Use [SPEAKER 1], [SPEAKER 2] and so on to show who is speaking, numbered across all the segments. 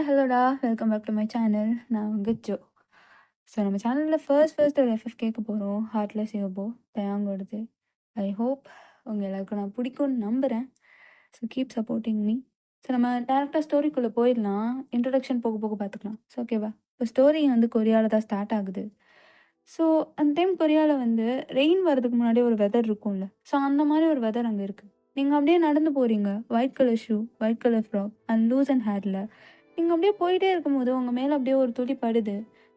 [SPEAKER 1] ஹலோடா! Welcome back to my channel. நான் உங்க Joe. So நம்ம சேனலில் ஃபர்ஸ்ட் ஒரு எஃப்எஃப் கேட்க போகிறோம். ஹார்ட்லெஸ் யோபோ தயாங்கோடது. ஐ ஹோப் உங்கள் எல்லாருக்கும் நான் பிடிக்கும்னு நம்புகிறேன். So keep supporting me. So நம்ம டேரக்டாக ஸ்டோரிக்குள்ளே போயிடலாம். இன்ட்ரடக்ஷன் போக போக பார்த்துக்கலாம். ஸோ ஓகேவா? இப்போ ஸ்டோரி வந்து கொரியாவில் தான் ஸ்டார்ட் ஆகுது. ஸோ அந்த டைம் கொரியாவில் வந்து ரெயின் வரதுக்கு முன்னாடி ஒரு வெதர் இருக்கும்ல. ஸோ அந்த மாதிரி ஒரு வெதர் அங்கே இருக்குது. நீங்கள் அப்படியே நடந்து போகிறீங்க. White colour shoe, white colour frock and loose and ஹேரில் நீங்கள் அப்படியே போயிட்டே இருக்கும்போது உங்கள் மேலே அப்படியே ஒரு துளி படுது.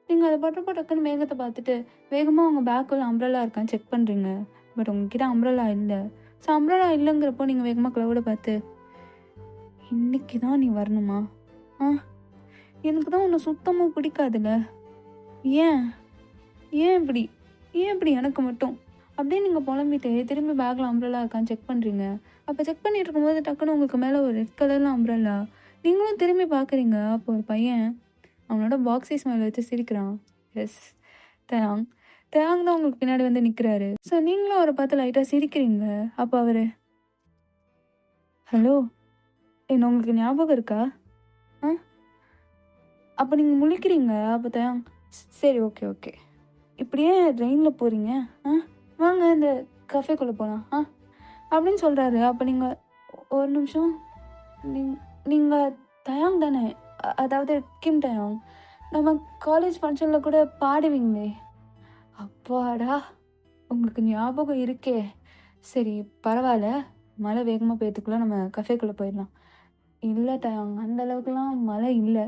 [SPEAKER 1] நீங்கள் அதை பட்டப்போ டக்குன்னு மேகத்தை பார்த்துட்டு வேகமாக உங்கள் பேக்குள்ள அம்ப்ரெல்லா இருக்கான்னு செக் பண்ணுறீங்க. பட் உங்ககிட்ட அம்ப்ரெல்லா இல்லை. ஸோ அம்ப்ரெல்லா இல்லைங்கிறப்போ நீங்கள் வேகமாக க்ளவுடை பார்த்து, இன்னைக்கு தான் நீ வரணுமா? எனக்கு தான் உன்னை சுத்தமாக பிடிக்காதுல்ல. ஏன் ஏன் இப்படி ஏன் இப்படி எனக்கு மட்டும் அப்படின்னு நீங்கள் புலம்பிட்டு திரும்பி பேக்கில் அம்ப்ரெல்லா இருக்கான்னு செக் பண்ணுறீங்க. அப்போ செக் பண்ணிட்டு இருக்கும்போது டக்குன்னு உங்களுக்கு மேலே ஒரு ரெட் கலரில் அம்ப்ரெல்லா. நீங்களும் திரும்பி பார்க்குறீங்க. அப்போ ஒரு பையன் அவனோட பாக்ஸி ஸ்மைல் வச்சு சிரிக்கிறான். எஸ், தேங் தேங் தான் உங்களுக்கு பின்னாடி வந்து நிற்கிறாரு. ஸோ நீங்களும் அவரை பார்த்து லைட்டாக சிரிக்கிறீங்க. அப்போ அவர், ஹலோ, என்ன உங்களுக்கு ஞாபகம் இருக்கா? அப்போ நீங்கள் முழிக்கிறீங்க. அப்போ தேங், சரி ஓகே ஓகே, இப்படியே ட்ரெயினில் போகிறீங்க, வாங்க இந்த கஃபேக்குள்ளே போகலாம் அப்படின்னு சொல்கிறாரு. அப்போ நீங்கள் ஒரு நிமிஷம், நீங்கள் தயாங் தானே? அதாவது கிம் தயாங், நம்ம காலேஜ் ஃபங்க்ஷனில் கூட பாடுவீங்களே. அப்பாடா, உங்களுக்கு ஞாபகம் இருக்கே. சரி பரவாயில்ல, மழை வேகமாக பெய்யறதுக்குள்ளே நம்ம கஃபேக்குள்ளே போயிடலாம். இல்லை தயாங், அந்த அளவுக்குலாம் மழை இல்லை.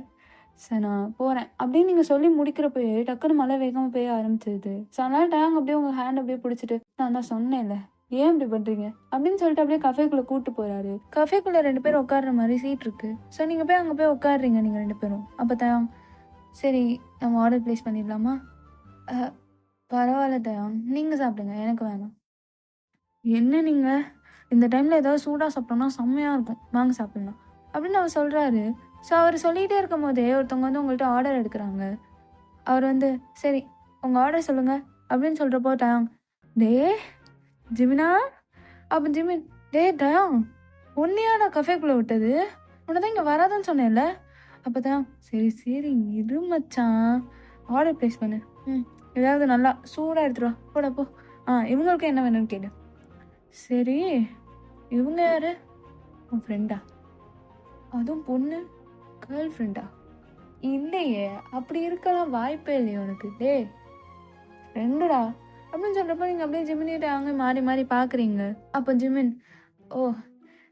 [SPEAKER 1] சரி நான் போகிறேன் அப்படின்னு நீங்கள் சொல்லி முடிக்கிறப்பயே டக்குன்னு மழை வேகமாக பெய்ய ஆரம்பிச்சிருது. ஸோ அதனால டேங் அப்படியே உங்கள் ஹேண்ட் அப்படியே பிடிச்சிட்டு, நான் தான் சொன்னேன்ல, ஏன் இப்படி பண்ணுறீங்க அப்படின்னு சொல்லிட்டு அப்படியே கஃபேக்குள்ளே கூப்பிட்டு போகிறாரு. கஃபேக்குள்ளே 2 பேர் உட்காடுற மாதிரி சீட் இருக்குது. ஸோ நீங்கள் போய் அங்கே போய் உட்காடுறீங்க நீங்கள் 2 பேரும். அப்போ தயாங், சரி நம்ம ஆர்டர் ப்ளேஸ் பண்ணிடலாமா? பரவாயில்ல தயாங், நீங்கள் சாப்பிடுங்க, எனக்கு வேணாம். என்ன நீங்கள் இந்த டைமில் ஏதாவது சூடாக சாப்பிட்டோம்னா செம்மையாக இருக்கும், வாங்க சாப்பிட்லாம் அப்படின்னு அவர் சொல்கிறாரு. ஸோ அவர் சொல்லிகிட்டே இருக்கும் போதே ஒருத்தவங்க வந்து உங்கள்கிட்ட ஆர்டர் எடுக்கிறாங்க. அவர் வந்து, சரி உங்கள் ஆர்டர் சொல்லுங்கள் அப்படின்னு சொல்கிறப்போ டயாங், டே ஜிமினா. அப்போ ஜிமின், டே டயாங், உன்னையாடா கஃபேக்குள்ளே விட்டது? உன்னை தான் இங்கே வராதுன்னு சொன்னேன்ல. அப்போ தான், சரி சரி இரு மச்சான், ஆர்டர் ப்ளேஸ் பண்ணு. ஏதாவது நல்லா சூடாக எடுத்துருவா, போட போ. இவங்களுக்கு என்ன வேணும்னு கேளு. சரி, இவங்க யாரு? உன் ஃப்ரெண்டா? அதுவும் பொண்ணு, கேர்ள் ஃப்ரெண்டா? இல்லையே, அப்படி இருக்கலாம் வாய்ப்பே இல்லையே உனக்கு. டே ஃப்ரெண்டுடா அப்படின்னு சொல்கிறப்ப நீங்கள் அப்படியே ஜிமினிட்ட அங்கே மாறி மாறி பார்க்குறீங்க. அப்போ ஜிமின், ஓ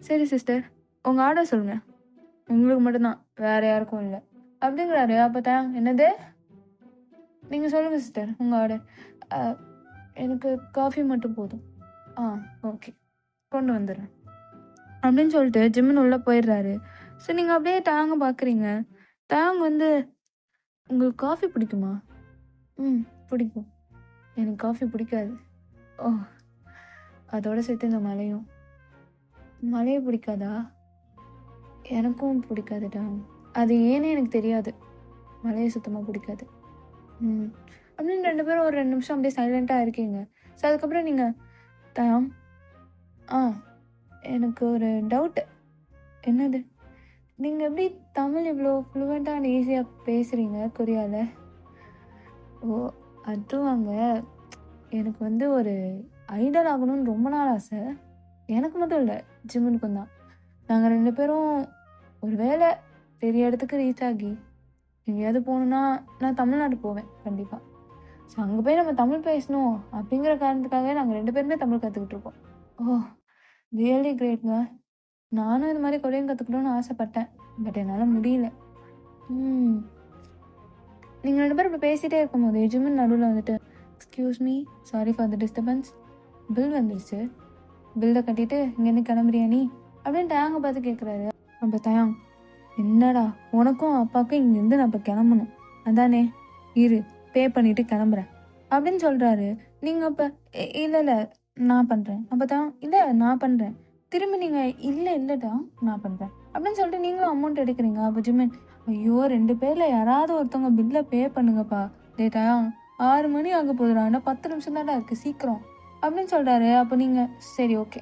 [SPEAKER 1] சரி சிஸ்டர், உங்கள் ஆர்டர் சொல்லுங்கள், உங்களுக்கு மட்டும்தான், வேறு யாருக்கும் இல்லை அப்படிங்கிறாரு. அப்போ தான், என்னது, நீங்கள் சொல்லுங்கள் சிஸ்டர் உங்கள் ஆர்டர். எனக்கு காஃபி மட்டும் போதும். ஓகே கொண்டு வந்துடுறேன் அப்படின்னு சொல்லிட்டு ஜிம்மின் உள்ளே போயிடுறாரு. ஸோ நீங்கள் அப்படியே டேங்க பார்க்குறீங்க. டேங் வந்து, உங்களுக்கு காஃபி பிடிக்குமா? பிடிக்கும். எனக்கு காஃபி பிடிக்காது. ஓ, அதோடு சேர்த்து இந்த மழையை பிடிக்காதா? எனக்கும் பிடிக்காது டேங், அது ஏன்னு எனக்கு தெரியாது, மழையை சுத்தமாக பிடிக்காது. அப்படின்னு 2 பேரும் ஒரு 2 நிமிஷம் அப்படியே சைலண்ட்டாக இருக்கீங்க. ஸோ அதுக்கப்புறம் நீங்கள், டேங் எனக்கு ஒரு டவுட்டு. என்னது? நீங்கள் எப்படி தமிழ் இவ்வளோ ஃப்ளூவெண்ட்டாக அண்ட் ஈஸியாக பேசுகிறீங்க கொரியாவில்? ஓ அதுவாங்க, எனக்கு வந்து ஒரு ஐடல் ஆகணும்னு ரொம்ப நாள் ஆசை. எனக்கு மட்டும் இல்லை, ஜிம்முனுக்கும் தான். நாங்கள் 2 பேரும் ஒரு வேளை பெரிய இடத்துக்கு ரீச் ஆகி எங்கேயாவது போகணுன்னா நான் தமிழ்நாடு போவேன் கண்டிப்பாக. ஸோ அங்கே போய் நம்ம தமிழ் பேசணும் அப்படிங்கிற காரணத்துக்காகவே நாங்கள் 2 பேருமே தமிழ் கற்றுக்கிட்டு இருக்கோம். ஓ ரியலி கிரேட்ங்க. நானும் இது மாதிரி கொரியன் கற்றுக்கணும்னு ஆசைப்பட்டேன், பட் என்னால் முடியல. நீங்கள் 2 பேரும் இப்போ பேசிகிட்டே இருக்கும்போது ஜிம்மின் நடுவில் வந்துட்டு, excuse me, sorry for the disturbance, bill வந்துடுச்சு, பில்லை கட்டிட்டு இங்கேருந்து கிளம்புறியா நீ அப்படின்னு டேங்க பார்த்து கேட்குறாரு. அப்போ தயாங், என்னடா உனக்கும் அப்பாவுக்கும் இங்கேருந்து நான் இப்போ கிளம்பணும் அதானே, இரு பே பண்ணிவிட்டு கிளம்புறேன் அப்படின்னு சொல்கிறாரு. நீங்கள் அப்போ இல்லை நான் பண்ணுறேன். அப்போ தான், இல்லை நான் பண்ணுறேன். திரும்பி நீங்கள் இல்லைடா நான் பண்ணுறேன் அப்படின்னு சொல்லிட்டு நீங்களும் அமௌண்ட் எடுக்கிறீங்க. அப்போ ஜிமின், ஐயோ 2 பேரில் யாராவது ஒருத்தவங்க பில்லை பே பண்ணுங்கப்பா, டேட்டா 6 மணி ஆக போதுடா, ஆனால் 10 நிமிஷம் தான்டா இருக்குது, சீக்கிரம் அப்படின்னு சொல்கிறாரு. அப்போ நீங்கள், சரி ஓகே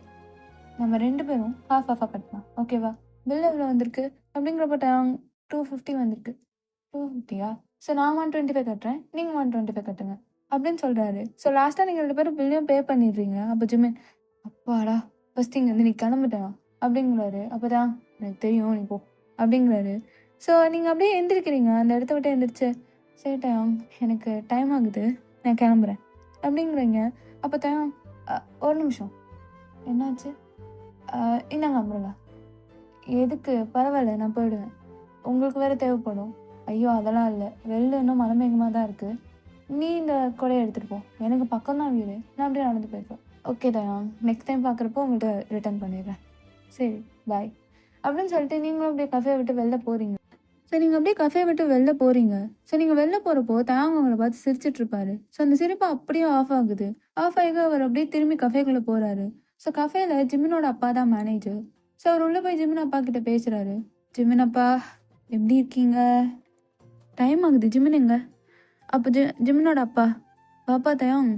[SPEAKER 1] நம்ம 2 பேரும் ஹாஃபாக கட்டலாம், ஓகேவா, பில் எவ்வளோ வந்திருக்கு அப்படிங்கிறப்ப 250 வந்திருக்கு. 250யா? ஸோ நான் 125 கட்டுறேன். நீங்க 125 கட்டுங்க. அப்படின்னு சொல்றாரு. ஸோ லாஸ்ட்டா நீங்க 2 பேரும் பில்லையும் பே பண்ணிடுறீங்க. அப்ப ஜிமின், அப்பாடா! ஃபர்ஸ்ட் இங்கேருந்து நீ கிளம்பிட்டா அப்படிங்கிறாரு. அப்பதான் எனக்கு தெரியும் நீ போ அப்படிங்கிறாரு. ஸோ நீங்க அப்படியே எந்திரிக்கிறீங்க. அந்த இடத்த விட்டு எந்திரிச்சு, சரி டயாங் எனக்கு டைம் ஆகுது. நான் கிளம்புறேன் அப்படிங்கிறீங்க. அப்ப டயாங் ஒரு நிமிஷம். என்னாச்சு? இந்தாங்க அம்ரலா. எதுக்கு? பரவாயில்ல நான் போயிடுவேன். உங்களுக்கு வேற தேவைப்படும். ஐயோ அதெல்லாம் இல்லை. வெளில இன்னும் மலை மேகமாக தான் இருக்குது. நீ இந்த கொடையை எடுத்துகிட்டு போ. எனக்கு பக்கம் தான் வீடு. நான் அப்படியே நடந்து போயிருப்பேன். ஓகே தயாங், நெக்ஸ்ட் டைம் பார்க்குறப்போ உங்கள்கிட்ட ரிட்டர்ன் பண்ணிடுறேன். சரி பாய் அப்படின்னு சொல்லிட்டு நீங்களும் அப்படியே கஃபே விட்டு வெளில போகிறீங்க. ஸோ நீங்கள் அப்படியே கஃபே விட்டு வெளில போகிறீங்க. ஸோ நீங்கள் வெளில போகிறப்போ தயாங் உங்களை பார்த்து சிரிச்சிட்டு இருப்பாரு. ஸோ அந்த சிரிப்பு அப்படியே ஆஃப் ஆகுது. ஆஃப் ஆகி அவர் அப்படியே திரும்பி கஃபேக்குள்ளே போகிறாரு. ஸோ கஃபேல ஜிமினோட அப்பா தான் மேனேஜர். ஸோ அவர் உள்ளே போய் ஜிமின் அப்பா கிட்ட பேசுகிறாரு. ஜிமின் அப்பா எப்படி இருக்கீங்க? டைம் ஆகுது. ஜிமின் எங்க? அப்போ ஜிமினோட அப்பா, பாப்பா தயாங்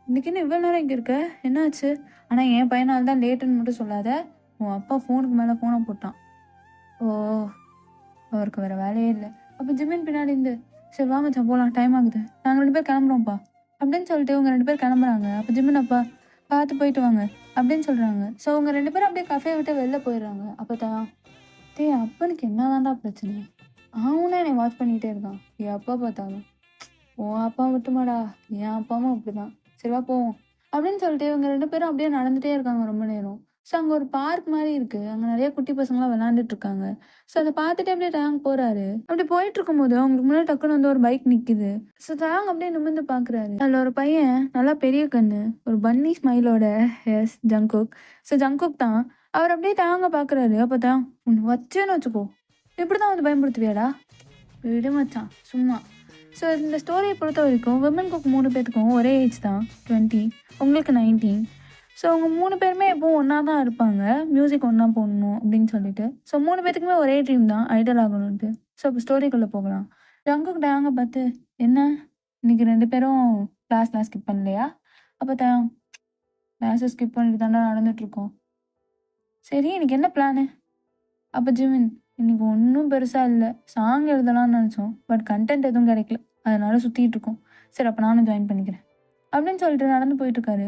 [SPEAKER 1] இன்னைக்கு என்ன இவ்வளோ நேரம் இங்கே இருக்க? என்னாச்சு? ஆனால் என் பையனால் தான் லேட்டுன்னு மட்டும் சொல்லாத. உன் அப்பா ஃபோனுக்கு மேலே ஃபோனை போட்டான். ஓ, அவருக்கு வேறு வேலையே இல்லை. அப்போ ஜிமின் பின்னாடி இருந்து, சரி வா மச்சான் போகலாம், டைம் ஆகுது, நாங்கள் 2 பேர் கிளம்புறோம்ப்பா அப்படின்னு சொல்லிட்டு இவங்க 2 பேர் கிளம்புறாங்க. அப்போ ஜிமின் அப்பா, பார்த்து போயிட்டு வாங்க அப்படின்னு சொல்கிறாங்க. ஸோ அவங்க 2 பேரும் அப்படியே கஃபே விட்டு வெளில போயிடுறாங்க. அப்போ தான் அப்பனுக்கு என்னதான்டா பிரச்சனை? அவனே என்னை வாட்ச் பண்ணிக்கிட்டே இருக்கான். என் அப்பா பார்த்தாலும். உன் அப்பா மட்டுமாடா, என் அப்பாவும் அப்படிதான். சரிவா போவோம் அப்படின்னு சொல்லிட்டு இவங்க 2 பேரும் அப்படியே நடந்துகிட்டே இருக்காங்க ரொம்ப நேரம். ஸோ அங்கே ஒரு பார்க் மாதிரி இருக்குது. அங்கே நிறைய குட்டி பசங்களாம் விளாண்டுட்டு இருக்காங்க. ஸோ அதை பார்த்துட்டு அப்படியே டேங் போகிறாரு. அப்படி போயிட்டு இருக்கும்போது அவங்களுக்கு முன்னாடி டக்குன்னு வந்து ஒரு பைக் நிற்கிது. ஸோ டேங் அப்படியே நிமிர்ந்து பார்க்குறாரு. அதில் ஒரு பையன் நல்லா பெரிய கண்ணு, ஒரு பன்னி ஸ்மைலோட. Yes, Jungkook. ஸோ ஜங்குக் தான். அவர் அப்படியே டேங்க பார்க்குறாரு. அப்போ தான் உன்னை வச்சேன்னு வச்சுக்கோ, இப்படி தான் வந்து பயன்படுத்துவியாடா? விட மச்சான் சும்மா. ஸோ இந்த ஸ்டோரியை பொறுத்த வரைக்கும் விமன் குக் 3 பேருக்கும் ஒரே ஏஜ் தான், 20, உங்களுக்கு 19. ஸோ அவங்க 3 பேருமே எப்போவும் ஒன்றா தான் இருப்பாங்க. மியூசிக் ஒன்றா போடணும் அப்படின்னு சொல்லிட்டு. ஸோ 3 பேத்துக்குமே ஒரே ட்ரீம் தான், ஐடல் ஆகணுன்ட்டு. ஸோ இப்போ ஸ்டோரிக்குள்ளே போகலாம். ஜங்குக் டேங்க பார்த்து, என்ன இன்னைக்கு 2 பேரும் கிளாஸ்லாம் ஸ்கிப் பண்ணலையா? அப்போ தான் கிளாஸை ஸ்கிப் பண்ணிட்டு தாண்டா நடந்துகிட்ருக்கோம். சரி இன்னைக்கு என்ன பிளானு? அப்போ ஜிமின், இன்னைக்கு ஒன்றும் பெருசாக இல்லை, சாங் எழுதலாம்னு நினச்சோம், பட் கண்டென்ட் எதுவும் கிடைக்கல, அதனால சுற்றிட்டு இருக்கோம். சரி அப்போ நானும் ஜாயின் பண்ணிக்கிறேன் அப்படின்னு சொல்லிட்டு நடந்து போயிட்டுருக்காரு.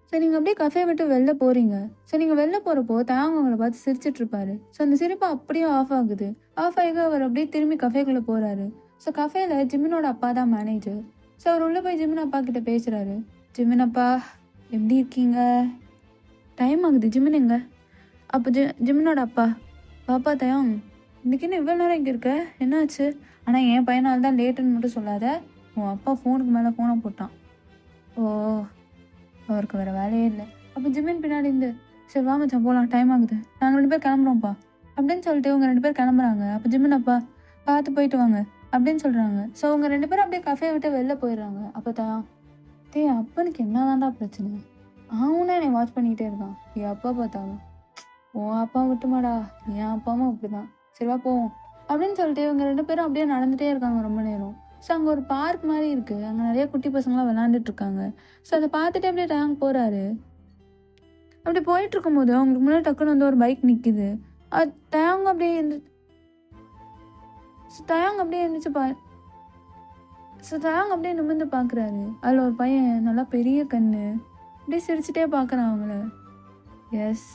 [SPEAKER 1] ஸோ நீங்கள் அப்படியே கஃபே விட்டு வெளில போகிறீங்க. ஸோ நீங்கள் வெளில போகிறப்போ தாங்க உங்களை பார்த்து சிரிச்சிட்டு இருப்பாரு. ஸோ அந்த சிரிப்பு அப்படியே ஆஃப் ஆகுது. ஆஃப் ஆகி அவர் அப்படியே திரும்பி கஃபேக்குள்ளே போகிறாரு. ஸோ கஃபேல ஜிமினோட அப்பா தான் மேனேஜர். ஸோ அவர் உள்ளே போய் ஜிமின் அப்பா கிட்ட பேசுகிறாரு. ஜிமின் அப்பா எப்படி இருக்கீங்க? டைம் ஆகுது. ஜிமின் எங்க? அப்போ ஜிமினோட அப்பா, பாப்பா தயாங் இன்னைக்கு என்ன இவ்வளோ நேரம் இங்கே இருக்க? என்னாச்சு? ஆனால் என் பையனால் தான் லேட்டுன்னு மட்டும் சொல்லாத. உன் அப்பா ஃபோனுக்கு மேலே ஃபோனை போட்டான். ஓ, அவருக்கு வேறு வேலையே இல்லை. அப்போ ஜிமின் பின்னாடி இருந்து, சரி வா மச்சான் போகலாம், டைம் ஆகுது, நாங்கள் 2 பேர் கிளம்புறோம்ப்பா அப்படின்னு சொல்லிட்டு இவங்க 2 பேர் கிளம்புறாங்க. அப்போ ஜிமின் அப்பா, பார்த்து போயிட்டு வாங்க அப்படின்னு சொல்கிறாங்க. ஸோ அவங்க 2 பேரும் அப்படியே கஃபே விட்டு வெளில போயிடுறாங்க. அப்போ தான் அப்பனுக்கு என்னதான்டா பிரச்சனை? அவனே என்னை வாட்ச் பண்ணிக்கிட்டே இருக்கான். என் அப்பா பார்த்தாலும். உன் அப்பா மட்டுமாடா, என் அப்பாவும் அப்படிதான். சரிவா போவோம் அப்படின்னு சொல்லிட்டு இவங்க 2 பேரும் அப்படியே நடந்துகிட்டே இருக்காங்க ரொம்ப நேரம். ஸோ அங்கே ஒரு பார்க் மாதிரி இருக்குது. அங்கே நிறைய குட்டி பசங்களாம் விளாண்டுட்டு இருக்காங்க. ஸோ அதை பார்த்துட்டு அப்படியே டேங் போகிறாரு. அப்படி போயிட்டு இருக்கும்போது அவங்களுக்கு முன்னாடி டக்குன்னு வந்து ஒரு பைக் நிற்கிது. அது டேங் அப்படியே இருந்துச்சு ஸோ டேங் அப்படியே நிமிர்ந்து பார்க்குறாரு. அதில் ஒரு பையன் நல்லா பெரிய கண்ணு, அப்படியே சிரிச்சுட்டே பார்க்குறான் அவங்கள. எஸ்,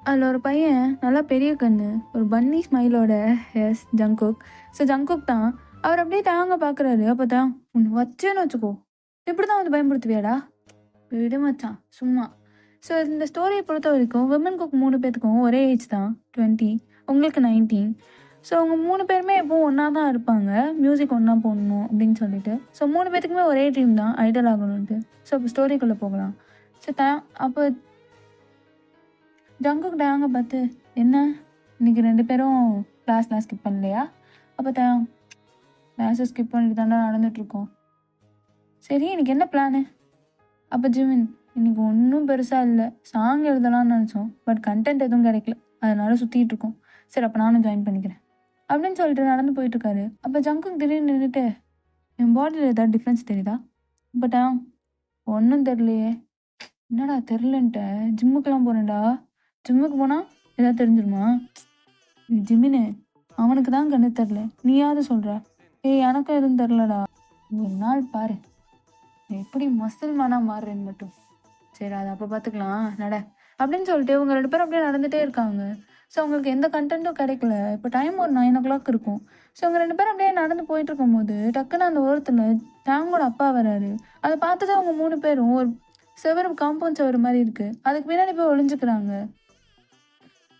[SPEAKER 1] அதில் ஒரு பையன் நல்லா பெரிய கண்ணு, ஒரு பன்னி ஸ்மைலோட. Yes, Jungkook. ஸோ ஜங்குக் தான். அவர் அப்படியே தாங்க பார்க்குறாரு. அப்போ தான் உன்னை வச்சேன்னு வச்சுக்கோ, இப்படி தான் வந்து பயன்படுத்துவியாடா? விட மச்சான் சும்மா. ஸோ இந்த ஸ்டோரியை பொறுத்த வரைக்கும் விமன் குக் 3 பேத்துக்கும் ஒரே ஏஜ் தான், 20, உங்களுக்கு 19. ஸோ அவங்க 3 பேருமே எப்போவும் ஒன்றா தான் இருப்பாங்க. மியூசிக் ஒன்றா போடணும் அப்படின்னு சொல்லிட்டு. ஸோ 3 பேத்துக்குமே ஒரே ட்ரீம் தான், ஐடல் ஆகணுன்ட்டு. ஸோ இப்போ ஸ்டோரிக்குள்ளே போகலாம். ஸோ அப்போ ஜங்குக் டேங்க பார்த்து, என்ன இன்னைக்கு 2 பேரும் கிளாஸ்லாம் ஸ்கிப் பண்ணலையா? அப்போ தான் கிளாஸை ஸ்கிப் பண்ணிட்டு தாண்டா நடந்துகிட்ருக்கோம். சரி இன்னைக்கு என்ன பிளானு? அப்போ ஜிமின், இன்னைக்கு ஒன்றும் பெருசாக இல்லை, சாங் எழுதலாம்னு நினச்சோம், பட் கண்டென்ட் எதுவும் கிடைக்கல, அதனால சுற்றிட்டு இருக்கோம். சரி அப்போ நானும் ஜாயின் பண்ணிக்கிறேன் அப்படின்னு சொல்லிட்டு நடந்து போயிட்டுருக்காரு. அப்போ ஜங்குக் திடீர்னு நின்றுட்டு, என் பாடியில் ஏதாவது டிஃப்ரென்ஸ் தெரியுதா? பட் ஒன்றும் தெரிலையே. என்னடா தெரிலன்ட்ட, ஜிம்முக்கெல்லாம் போகிறேன்டா, ஜிம்முக்கு போனால் ஏதாவது தெரிஞ்சிருமா? ஜிமினு, அவனுக்கு தான் கண்ணு தெரில, நீயாவது சொல்ற. ஏய் எனக்கும் எதுவும் தெரிலடா. ஒரு நாள் பாரு எப்படி முசல்மானா மாறுறேன்னு மட்டும். சரி அது அப்போ பார்த்துக்கலாம் நட அப்படின்னு சொல்லிட்டு இவங்க 2 பேரும் அப்படியே நடந்துகிட்டே இருக்காங்க. ஸோ அவங்களுக்கு எந்த கண்டென்ட்டும் கிடைக்கல. இப்போ டைம் ஒரு 9 o'clock இருக்கும். ஸோ இவங்க 2 பேரும் அப்படியே நடந்து போயிட்டு இருக்கும்போது டக்குன்னு அந்த ஓரத்தில் டேங்கோட அப்பா வராரு. அதை பார்த்தது அவங்க 3 பேரும் ஒரு செவரு காம்பவுண்ட் செவரு மாதிரி இருக்கு, அதுக்கு பின்னாடி போய் ஒளிஞ்சுக்கிறாங்க.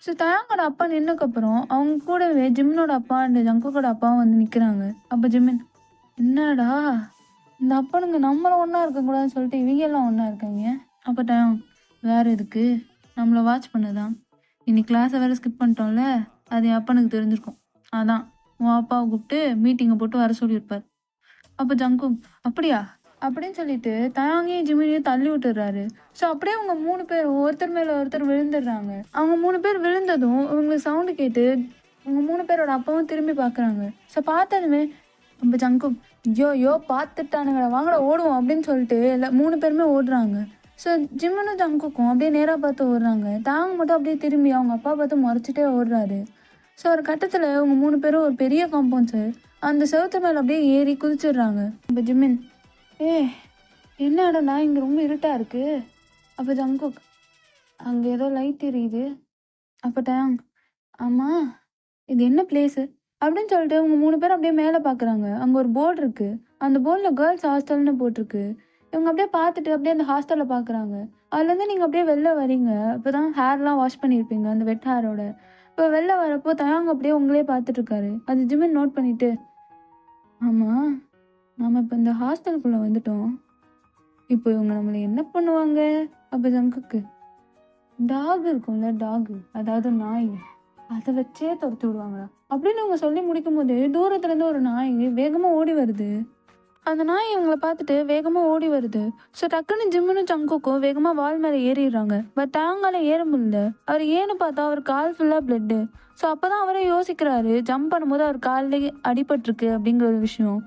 [SPEAKER 1] ஸோ தயாங்கோட அப்பா நின்னதுக்கப்புறம் அவங்க கூடவே ஜிம்னோட அப்பா அண்ட் ஜங்குக்கோட அப்பாவும் வந்து நிற்கிறாங்க. அப்போ ஜிமின், என்னடா இந்த அப்பனுங்க நம்மளை ஒன்றா இருக்கக்கூடாதுன்னு சொல்லிட்டு இவங்க எல்லாம் ஒன்றா இருக்காங்க. அப்போ டயம், வேறு எதுக்கு, நம்மளை வாட்ச் பண்ணதான். இன்னைக்கு கிளாஸை வேறு ஸ்கிப் பண்ணிட்டோம்ல, அது என் அப்பனுக்கு தெரிஞ்சிருக்கும். அதான் உன் அப்பாவை கூப்பிட்டு மீட்டிங்கை போட்டு வர சொல்லியிருப்பார். அப்போ ஜங்கும், அப்படியா அப்படின்னு சொல்லிட்டு தயாங்கையும் ஜிமினியும் தள்ளி விட்டுறாரு. ஸோ அப்படியே அவங்க 3 பேர் ஒருத்தர் மேலே ஒருத்தர் விழுந்துடுறாங்க. அவங்க 3 பேர் விழுந்ததும் இவங்களுக்கு சவுண்டு கேட்டு அவங்க 3 பேரோட அப்பாவும் திரும்பி பார்க்குறாங்க. ஸோ பார்த்ததுமே நம்ம ஜங்கும், யோ பார்த்துட்டானுங்கடா வாங்கடா ஓடுவோம் அப்படின்னு சொல்லிட்டு எல்லாம் 3 பேருமே ஓடுறாங்க. ஸோ ஜிம்மனும் ஜங்குக்கும் அப்படியே நேராக பார்த்து ஓடுறாங்க. தாங்க மட்டும் அப்படியே திரும்பி அவங்க அப்பா பார்த்து முறைச்சிட்டே ஓடுறாரு. ஸோ ஒரு கட்டத்தில் அவங்க 3 பேரும் ஒரு பெரிய காம்பவுண்ட்ஸு அந்த செவத்து மேலே அப்படியே ஏறி குதிச்சிடுறாங்க. இப்போ ஜிம்மின், என்ன இடம்னா இங்கே ரொம்ப இருட்டாக இருக்குது. அப்போ ஜங்குக், அங்கே ஏதோ லைட் எரியுது. அப்போ டயாங், ஆமாம் இது என்ன பிளேஸு அப்படின்னு சொல்லிட்டு இவங்க 3 பேரும் அப்படியே மேலே பார்க்குறாங்க. அங்கே ஒரு போர்டு இருக்குது, அந்த போர்டில் கேர்ள்ஸ் ஹாஸ்டல்னு போட்டிருக்கு. இவங்க அப்படியே பார்த்துட்டு அப்படியே அந்த ஹாஸ்டலில் பார்க்குறாங்க. அதுலேருந்து நீங்கள் அப்படியே வெளில வரீங்க. இப்போ தான் ஹேர்லாம் வாஷ் பண்ணியிருப்பீங்க அந்த வெட் ஹேரோட. இப்போ வெளில வரப்போ தயாங்க அப்படியே உங்களே பார்த்துட்ருக்காரு. அது ஜிமின் நோட் பண்ணிவிட்டு, ஆமாம் நம்ம இப்போ இந்த ஹாஸ்டலுக்குள்ளே வந்துட்டோம், இப்போ இவங்க நம்மளை என்ன பண்ணுவாங்க. அப்போ ஜங்குக்கு, டாக் இருக்கும்ல, டாகு அதாவது நாய், அதை வச்சே துரத்தி விடுவாங்களா அப்படின்னு இவங்க சொல்லி முடிக்கும் போது தூரத்துலேருந்து ஒரு நாய் வேகமாக ஓடி வருது. அந்த நாய் இவங்களை பார்த்துட்டு வேகமாக ஓடி வருது. ஸோ டக்குன்னு ஜிம்முன்னு ஜங்குக்கும் வேகமாக வால் மேலே ஏறிடுறாங்க. பட் தாங்கால ஏற முடியல. அவர் ஏன்னு பார்த்தா அவர் கால் ஃபுல்லாக பிளட்டு. ஸோ அப்போ தான் அவரே யோசிக்கிறாரு, ஜம்ப் பண்ணும்போது அவர் காலில் அடிபட்டிருக்கு அப்படிங்கிற ஒரு விஷயம்.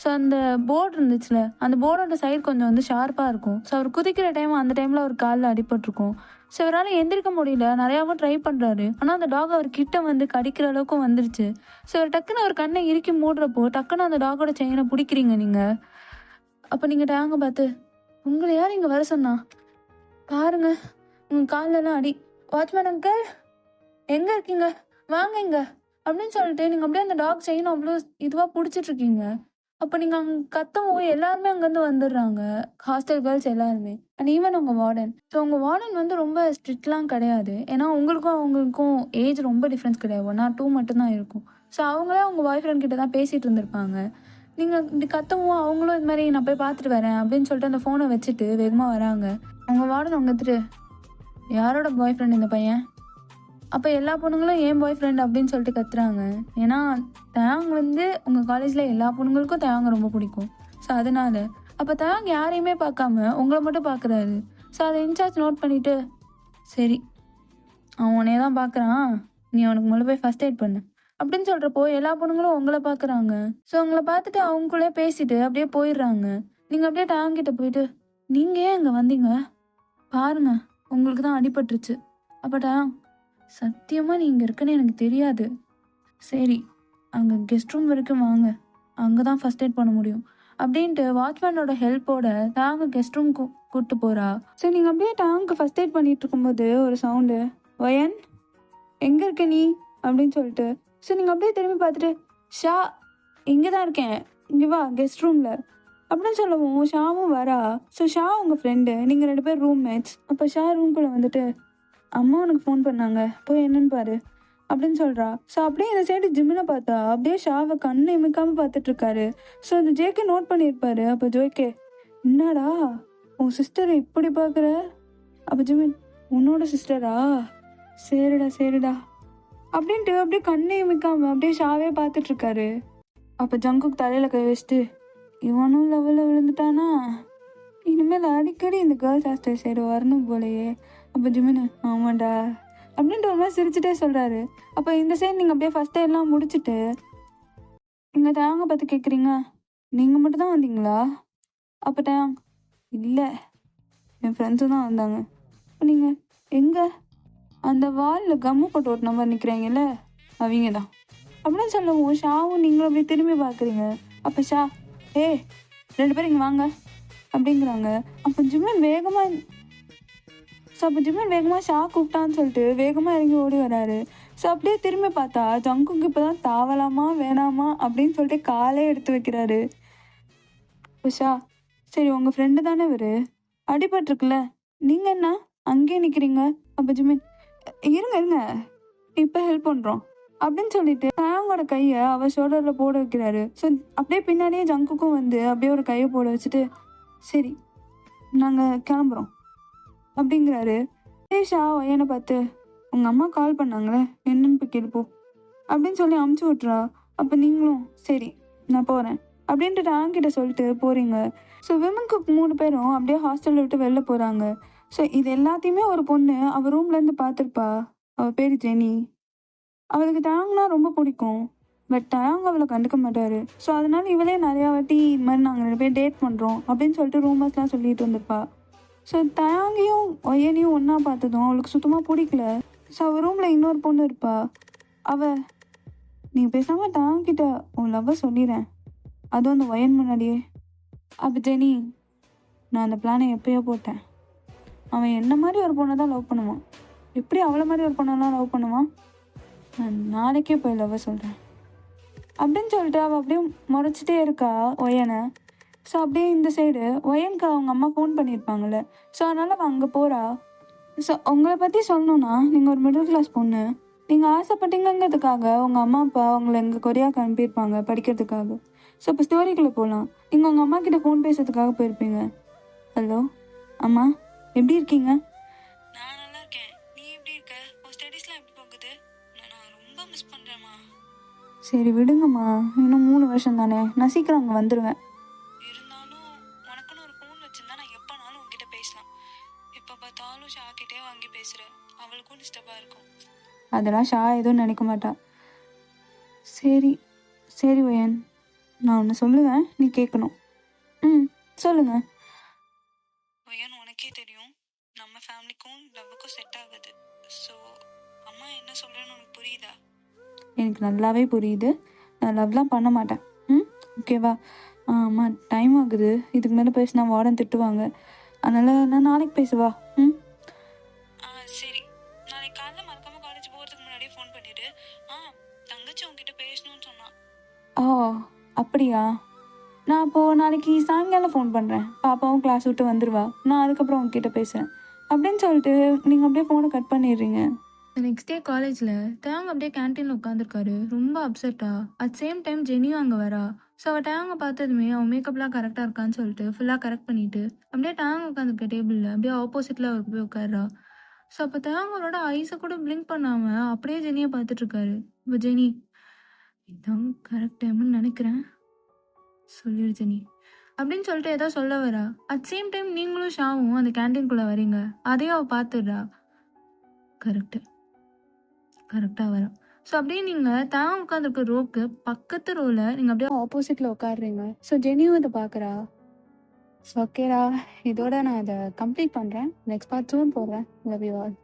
[SPEAKER 1] ஸோ அந்த போர்டு இருந்துச்சுல, அந்த போர்டோட சைடு கொஞ்சம் வந்து ஷார்ப்பாக இருக்கும். ஸோ அவர் குதிக்கிற அந்த டைமில் அவர் காலில் அடிபட்டிருக்கும். ஸோ இவரால் எந்திரிக்க முடியல, நிறையாவும் ட்ரை பண்ணுறாரு. ஆனால் அந்த டாக் அவர் கிட்ட வந்து கடிக்கிற அளவுக்கும் வந்துருச்சு. ஸோ அவர் டக்குன்னு அவர் கண்ணை இறுக்கி மூடுறப்போ டக்குன்னு அந்த டாகோட செயினை பிடிக்கிறீங்க நீங்கள். அப்போ நீங்கள் டேங்க பார்த்து, உங்களை யார் இங்கே வர சொன்னா, பாருங்க உங்கள் காலெல்லாம் அடி, வாட்ச்மேன் அங்கிள் எங்கே இருக்கீங்க, வாங்க இங்கே அப்படின்னு சொல்லிட்டு நீங்கள் அப்படியே அந்த டாக் செயினை அவ்வளோ இதுவாக பிடிச்சிட்ருக்கீங்க. அப்போ நீங்கள் அங்கே கத்தவும் எல்லாருமே அங்கேருந்து வந்துடுறாங்க, ஹாஸ்டல் கேர்ள்ஸ் எல்லாருமே அண்ட் ஈவன் உங்கள் வார்டன். ஸோ உங்கள் வார்டன் வந்து ரொம்ப ஸ்ட்ரிக்ட்லாம் கிடையாது, ஏன்னா உங்களுக்கும் அவங்களுக்கும் ஏஜ் ரொம்ப டிஃப்ரென்ஸ் கிடையாது, 1 or 2 மட்டும்தான் இருக்கும். ஸோ அவங்களே அவங்க பாய் ஃப்ரெண்ட் கிட்ட தான் பேசிகிட்டு இருந்திருப்பாங்க. நீங்கள் இப்படி கத்தவும் அவங்களும் இது மாதிரி நான் போய் பார்த்துட்டு வரேன் அப்படின்னு சொல்லிட்டு அந்த ஃபோனை வச்சுட்டு வேகமாக வராங்க. அவங்க வார்டன் அவங்க எடுத்துட்டு, யாரோட பாய் ஃப்ரெண்ட் இந்த பையன், அப்போ எல்லா பொண்ணுங்களும் ஏன் பாய் ஃப்ரெண்ட் அப்படின்னு சொல்லிட்டு கத்துறாங்க. ஏன்னா தயாங் வந்து உங்கள் காலேஜில் எல்லா பொண்ணுங்களுக்கும் தயாங்க ரொம்ப பிடிக்கும். ஸோ அதனால அப்போ தயாங் யாரையுமே பார்க்காம உங்களை மட்டும் பார்க்குறாரு. ஸோ அதை இன்சார்ஜ் நோட் பண்ணிவிட்டு, சரி அவன் உன்னையே தான் பார்க்குறான், நீ அவனுக்கு முதல்ல போய் ஃபஸ்ட் எய்ட் பண்ணு அப்படின்னு சொல்கிறப்போ எல்லா பொண்ணுங்களும் உங்களை பார்க்குறாங்க. ஸோ உங்களை பார்த்துட்டு அவங்களுக்குள்ளே பேசிட்டு அப்படியே போயிடுறாங்க. நீங்கள் அப்படியே தயாங்கிட்ட போயிட்டு, நீங்கள் ஏன் இங்கே வந்தீங்க, பாருங்க உங்களுக்கு தான் அடிபட்டுருச்சு. அப்போ தயாங், சத்தியமாக நீ இங்கே இருக்குன்னு எனக்கு தெரியாது, சரி அங்கே கெஸ்ட் ரூம் வரைக்கும் வாங்க, அங்கே தான் ஃபஸ்ட் எய்ட் பண்ண முடியும் அப்படின்ட்டு வாட்ச்மேனோட ஹெல்ப்போட டேங்கு கெஸ்ட் ரூம் கூப்பிட்டு போகிறா. ஸோ நீங்கள் அப்படியே டேங்க்கு ஃபஸ்ட் எய்ட் பண்ணிட்டு இருக்கும்போது ஒரு சவுண்டு, வயன் எங்கே இருக்க நீ அப்படின்னு சொல்லிட்டு. ஸோ நீங்கள் அப்படியே திரும்பி பார்த்துட்டு, ஷா இங்கே தான் இருக்கேன், இங்கே வா கெஸ்ட் ரூமில் அப்படின்னு சொல்லவும் ஷாவும் வரா. ஸோ ஷா உங்கள் ஃப்ரெண்டு, நீங்கள் 2 பேர் ரூம்மேட்ஸ். அப்போ ஷா ரூம்குள்ளே வந்துட்டு, அம்மா உனக்கு ஃபோன் பண்ணாங்க போய் என்னன்னு பாரு அப்படின்னு சொல்கிறா. ஸோ அப்படியே இந்த சைடு ஜிம்மினை பார்த்தா அப்படியே ஷாவை கண்ணை இமைக்காமல் பார்த்துட்ருக்காரு. ஸோ அந்த ஜேக்கே நோட் பண்ணியிருப்பாரு. அப்போ ஜோக்கே, என்னடா உன் சிஸ்டரை இப்படி பார்க்குற. அப்போ ஜிம்மின், உன்னோட சிஸ்டரா, சரிடா அப்படின்ட்டு அப்படியே கண்ணை இமைக்காமல் அப்படியே ஷாவே பார்த்துட்ருக்காரு. அப்போ ஜங்குக்கு தலையில் கை வச்சுட்டு, இவனும் லெவலில் விழுந்துட்டானா, இனிமேல் அடிக்கடி இந்த கேர்ள்ஸ் ஹாஸ்டல் சைடு வரணும் போலையே. அப்போ ஜிமினு, ஆமாண்டா அப்படின்ட்டு ஒரு மாதிரி சிரிச்சுட்டே சொல்கிறாரு. அப்போ இந்த சைடு நீங்கள் அப்படியே ஃபஸ்ட் எல்லாம் முடிச்சுட்டு நீங்கள் டேங்க பார்த்து கேட்குறீங்க, நீங்கள் மட்டும் தான் வந்தீங்களா. அப்போ டேங், இல்லை என் ஃப்ரெண்ட்ஸும் தான் வந்தாங்க. நீங்கள் எங்கே, அந்த வாலில் கம்மு போட்டு ஓட்டு நம்பர் நிற்கிறீங்கல்ல அவங்க தான் அப்படின்னு சொல்லவும் ஷாவும் நீங்களும் அப்படி திரும்பி பார்க்குறீங்க. அப்போ ஷா, ஏ 2 பேரும் இங்கே வாங்க அப்படிங்கிறாங்க. அப்போ ஜிம்மன் வேகமாக ஷா கூப்பிட்டான்னு சொல்லிட்டு வேகமாக இறங்கி ஓடி வராரு. ஸோ அப்படியே திரும்பி பார்த்தா ஜங்குக்கு இப்போ தான் தாவலாமா வேணாமா அப்படின்னு சொல்லிட்டு காலே எடுத்து வைக்கிறாரு. ஷா, சரி உங்கள் ஃப்ரெண்டு தானே இவர், அடிபட்டிருக்குல்ல, நீங்கள் என்ன அங்கேயே நிற்கிறீங்க? அப்போ ஜிமின், இருங்க இப்போ ஹெல்ப் பண்ணுறோம் அப்படின்னு சொல்லிட்டு டயாங்கோட கையை அவள் ஷோல்டரில் போட வைக்கிறாரு. ஸோ அப்படியே பின்னாடியே ஜங்குக்கும் வந்து அப்படியே ஒரு கையை போட வச்சுட்டு, சரி நாங்கள் கிளம்புறோம் அப்படிங்கிறாரு. ஷா என்னை பார்த்து, உங்கள் அம்மா கால் பண்ணாங்களே என்னன்னு போய் கேள்ப்போ அப்படின்னு சொல்லி அமுச்சு விட்றா. அப்போ நீங்களும் சரி நான் போகிறேன் அப்படின்ட்டு டயாங்கிட்ட சொல்லிட்டு போகிறீங்க. ஸோ விமனுக்கு 3 பேரும் அப்படியே ஹாஸ்டலில் விட்டு வெளில போகிறாங்க. ஸோ இது எல்லாத்தையுமே ஒரு பொண்ணு அவள் ரூம்லேருந்து பார்த்துருப்பா. அவள் பேர் ஜெனி. அவளுக்கு டயாங்னா ரொம்ப பிடிக்கும். பட் டயாங் அவளை கண்டுக்க மாட்டார். ஸோ அதனால இவளே நிறையா வாட்டி இது மாதிரி நாங்கள் 2 பேர் டேட் பண்ணுறோம் அப்படின்னு சொல்லிட்டு ரூமர்ஸ்லாம் சொல்லிட்டு வந்திருப்பா. ஸோ டயாங்கையும் ஒயனையும் ஒன்றா பார்த்ததும் அவளுக்கு சுத்தமாக பிடிக்கல. ஸோ அவள் ரூமில் இன்னொரு பொண்ணு இருப்பா. அவள், நீ பேசாமல் டயாங்கிட்ட உன் லவ்வை சொல்லிடுறேன், அதுவும் அந்த ஒயன் முன்னாடியே. அப்போ ஜெனி, நான் அந்த பிளானை எப்போயோ போட்டேன். அவன் என்ன மாதிரி ஒரு பொண்ணை தான் லவ் பண்ணுவான், எப்படி அவளை மாதிரி ஒரு பொண்ணெல்லாம் லவ் பண்ணுவான்? நான் நாளைக்கே போய் லவ்வை சொல்கிறேன் அப்படின்னு சொல்லிட்டு அவள் அப்படியே முறைச்சிட்டே இருக்கா ஒயனை. ஸோ அப்படியே இந்த சைடு ஒயனுக்கு அவங்க அம்மா ஃபோன் பண்ணியிருப்பாங்கள்ல. ஸோ அதனால் அவள் அங்கே போகிறா. ஸோ உங்களை பற்றி சொல்லணுன்னா, நீங்கள் ஒரு மிடில் கிளாஸ் பொண்ணு, நீங்கள் ஆசைப்பட்டீங்கிறதுக்காக உங்கள் அம்மா அப்பா உங்களை எங்கள் கொரியாவுக்கு அனுப்பியிருப்பாங்க படிக்கிறதுக்காக. ஸோ இப்போ ஸ்டோரிக்குள்ளே போகலாம். நீங்கள் உங்கள் அம்மா கிட்ட ஃபோன் பேசுறதுக்காக போயிருப்பீங்க. ஹலோ அம்மா, எப்படி இருக்கீங்க? நான் நல்லா இருக்கேன், நீ எப்படி இருக்க? உன் ஸ்டடீஸ்லாம் எப்படி போகுது? நான் ரொம்ப மிஸ் பண்ணுறேம்மா. சரி விடுங்கம்மா, இன்னும் 3 வருஷம் தானே, நான் சீக்கிரம் அங்கே வந்துடுவேன். இருந்தாலும் உனக்குன்னு ஒரு ஃபோன் வச்சுருந்தா நான் எப்போனாலும் உங்ககிட்ட பேசலாம். எப்போ பார்த்தாலும் ஷா கிட்டே வாங்கி பேசுகிறேன், அவளுக்கும் டிஸ்டர்பாக இருக்கும். அதெல்லாம் ஷா எதுவும் நினைக்க மாட்டா. சரி ஒயன், நான் ஒன்று சொல்லுவேன், நீ கேட்கணும். சொல்லுங்க. ஒயன், உனக்கே தெரியும் நம்ம ஃபேமிலிக்கும் லவ்வுக்கும் செட் ஆகுது. ஸோ அம்மா என்ன சொல்கிறேன்னு உனக்கு புரியுதா? எனக்கு நல்லாவே புரியுது. நான் லவ்லாம் பண்ண மாட்டேன். ஓகேவா? அம்மா டைம் ஆகுது, இதுக்கு மேலே பேசினா வார்டன் திட்டுவாங்க. அதனால் நான் நாளைக்கு பேசுவா. சரி, நாளைக்கு காலைல மறக்காமல் காலேஜ் போகிறதுக்கு முன்னாடியே ஃபோன் பண்ணிவிடு. தங்கச்சி உங்ககிட்ட பேசணும்னு சொன்னான். ஓ அப்படியா? நான் அப்போது நாளைக்கு சாயங்காலம் ஃபோன் பண்ணுறேன். பாப்பாவும் கிளாஸ் விட்டு வந்துடுவா, நான் அதுக்கப்புறம் உங்ககிட்ட பேசுகிறேன் அப்படின்னு சொல்லிட்டு நீங்கள் அப்படியே ஃபோனை கட் பண்ணிடுறீங்க. நெக்ஸ்ட் டே காலேஜில் டயாங் அப்படியே கேன்டீனில் உட்காந்துருக்காரு, ரொம்ப அப்செட்டா. அட் சேம் டைம் ஜெனியும் அங்கே வரா. ஸோ அவள் டயாங்கை பார்த்ததுமே அவன் மேக்கப்லாம் கரெக்டாக இருக்கான்னு சொல்லிட்டு ஃபுல்லாக கரெக்ட் பண்ணிவிட்டு அப்படியே டயாங் உட்காந்துருக்க டேபிளில் அப்படியே ஆப்போசிட்டில் அவருக்கு போய் உட்காடுறா. ஸோ அப்போ டயாங் அவரோட ஐஸை கூட பிளிங்க் பண்ணாமல் அப்படியே ஜெனியை பார்த்துட்ருக்காரு. இப்போ ஜெனி, இதான் கரெக்ட் டைம்னு நினைக்கிறேன், சொல்லிடு ஜெனி அப்படின்னு சொல்லிட்டு ஏதோ சொல்ல வரா. அட் சேம் டைம் நீங்களும் ஷாவும் அந்த கேன்டீன்குள்ளே வரீங்க. அதையும் அவள் பார்த்துடுறா. கரெக்டாக வரா. ஸோ அப்படியே நீங்கள் தான் உட்காந்துருக்க ரோக்கு பக்கத்து ரோவில் நீங்கள் அப்படியே ஆப்போசிட்டில் உட்காடுறீங்க. ஸோ ஜெனியும் அதை பார்க்குறா. ஸோ ஓகேடா, இதோட நான் அதை கம்ப்ளீட் பண்ணுறேன். நெக்ஸ்ட் பார்ட் 2 போடுறேன். Love you all.